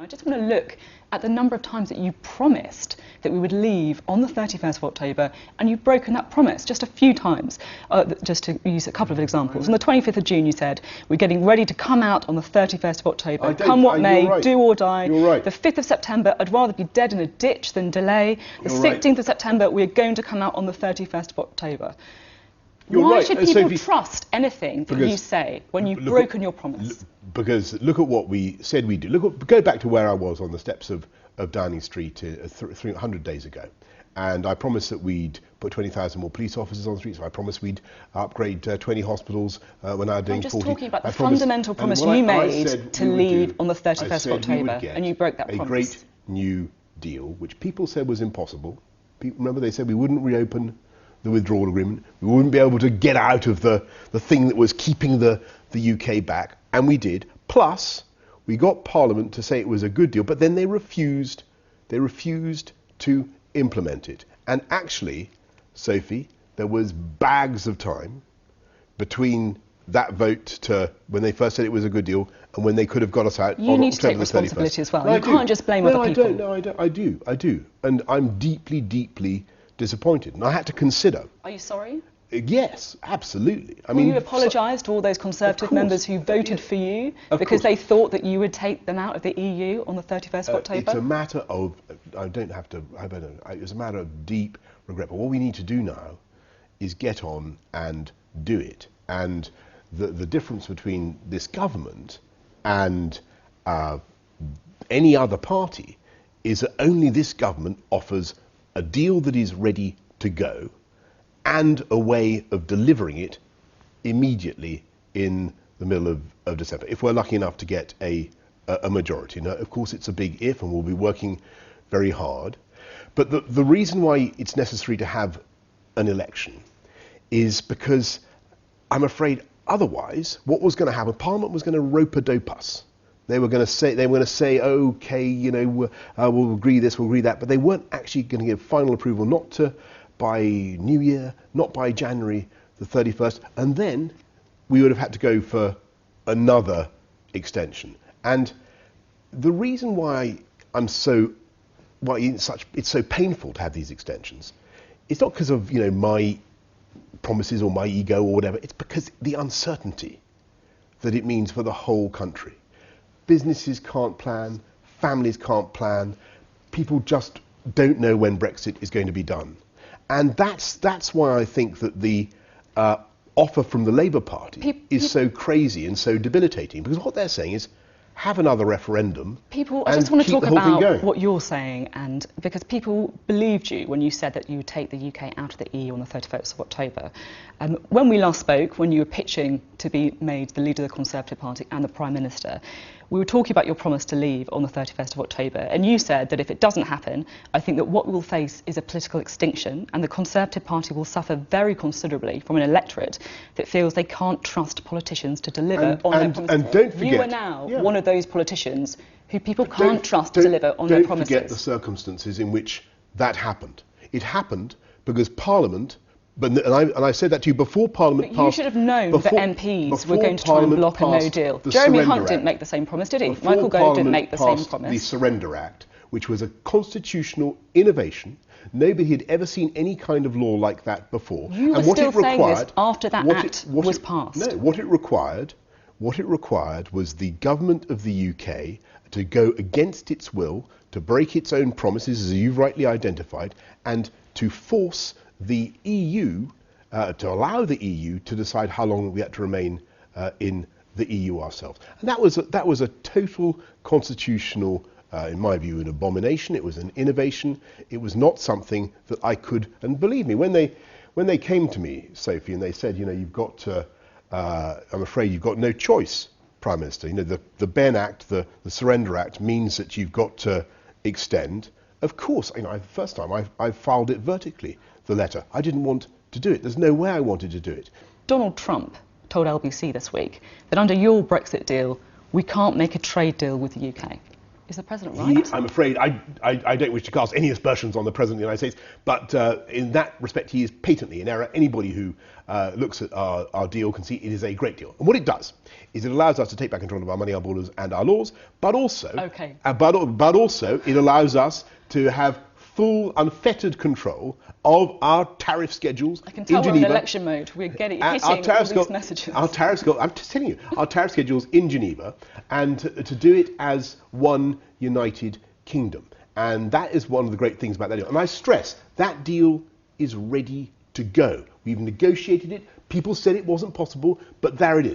I just want to look at the number of times that you promised that we would leave on the 31st of October, and you've broken that promise just a few times. Just to use a couple of examples. On the 25th of June, you said, we're getting ready to come out on the 31st of October. Come what may, right. do or die. You're right. The 5th of September, I'd rather be dead in a ditch than delay. The 16th of September, we're going to come out on the 31st of October. Why should people trust anything that you say when you've broken your promise? Because look at what we said we'd do. Go back to where I was on the steps of Downing Street 300 days ago. And I promised that we'd put 20,000 more police officers on the streets. I promised we'd upgrade 20 hospitals. We're now doing 40. I'm just talking about the fundamental promise you made to leave on the 31st of October, and you broke that promise. A great new deal, which people said was impossible. Remember, they said we wouldn't reopen the withdrawal agreement. We wouldn't be able to get out of the thing that was keeping the UK back, and we did. Plus, we got Parliament to say it was a good deal, but then they refused to implement it. And actually, Sophie, there was bags of time between that vote to when they first said it was a good deal and when they could have got us out on October the 31st. You need to take responsibility as well. You can't just blame other people. No, I do. And I'm deeply, deeply disappointed. And I had to consider. Are you sorry? Yes, absolutely. Will you apologise to all those Conservative members who voted for you because they thought that you would take them out of the EU on the 31st of October? It's a matter of, it's a matter of deep regret. But what we need to do now is get on and do it. And the difference between this government and any other party is that only this government offers a deal that is ready to go and a way of delivering it immediately in the middle of December, if we're lucky enough to get a majority. Now, of course, it's a big if, and we'll be working very hard. But the reason why it's necessary to have an election is because I'm afraid otherwise, what was going to happen, Parliament was going to rope-a-dope us. They were going to say, okay, we'll agree this, we'll agree that, but they weren't actually going to give final approval, not by New Year, not by January the 31st, and then we would have had to go for another extension. And the reason why it's so painful to have these extensions, it's not because of my promises or my ego or whatever. It's because the uncertainty that it means for the whole country. Businesses can't plan, families can't plan, people just don't know when Brexit is going to be done. And that's why I think that the offer from the Labour Party is so crazy and so debilitating, because what they're saying is have another referendum. I just want to talk about what you're saying, and because people believed you when you said that you would take the UK out of the EU on the 31st of October. When we last spoke, when you were pitching to be made the leader of the Conservative Party and the Prime Minister, we were talking about your promise to leave on the 31st of October, and you said that if it doesn't happen, I think that what we'll face is a political extinction, and the Conservative Party will suffer very considerably from an electorate that feels they can't trust politicians to deliver on their promises. And don't forget, you are now one of those politicians who people can't trust to deliver on their promises. Don't forget the circumstances in which that happened. It happened because Parliament, and I said that to you before Parliament passed. You should have known that MPs were going to try and block a no deal. Jeremy Hunt didn't make the same promise, did he? Michael Gove didn't make the same promise. The Surrender Act, which was a constitutional innovation. Nobody had ever seen any kind of law like that before. You were still saying this after that act was passed. No, what it required was the government of the UK to go against its will, to break its own promises, as you've rightly identified, and to force the EU, to allow the EU to decide how long we had to remain in the EU ourselves. And that was a total constitutional, in my view, an abomination. It was an innovation. It was not something that I could, and believe me, when they came to me, Sophie, and they said, you've got to, I'm afraid you've got no choice, Prime Minister. The Ben Act, the Surrender Act means that you've got to extend. Of course, first time I filed it vertically, the letter. I didn't want to do it. There's no way I wanted to do it. Donald Trump told LBC this week that under your Brexit deal, we can't make a trade deal with the UK. Is the president right? I'm afraid I don't wish to cast any aspersions on the President of the United States, but in that respect he is patently in error. Anybody who looks at our deal can see it is a great deal. And what it does is it allows us to take back control of our money, our borders and our laws, but also, but also it allows us to have full, unfettered control of our tariff schedules in Geneva. I can tell we're in election mode. We're hitting all these messages. I'm just telling you, our tariff schedules in Geneva, and to do it as one united kingdom. And that is one of the great things about that deal. And I stress, that deal is ready to go. We've negotiated it. People said it wasn't possible, but there it is.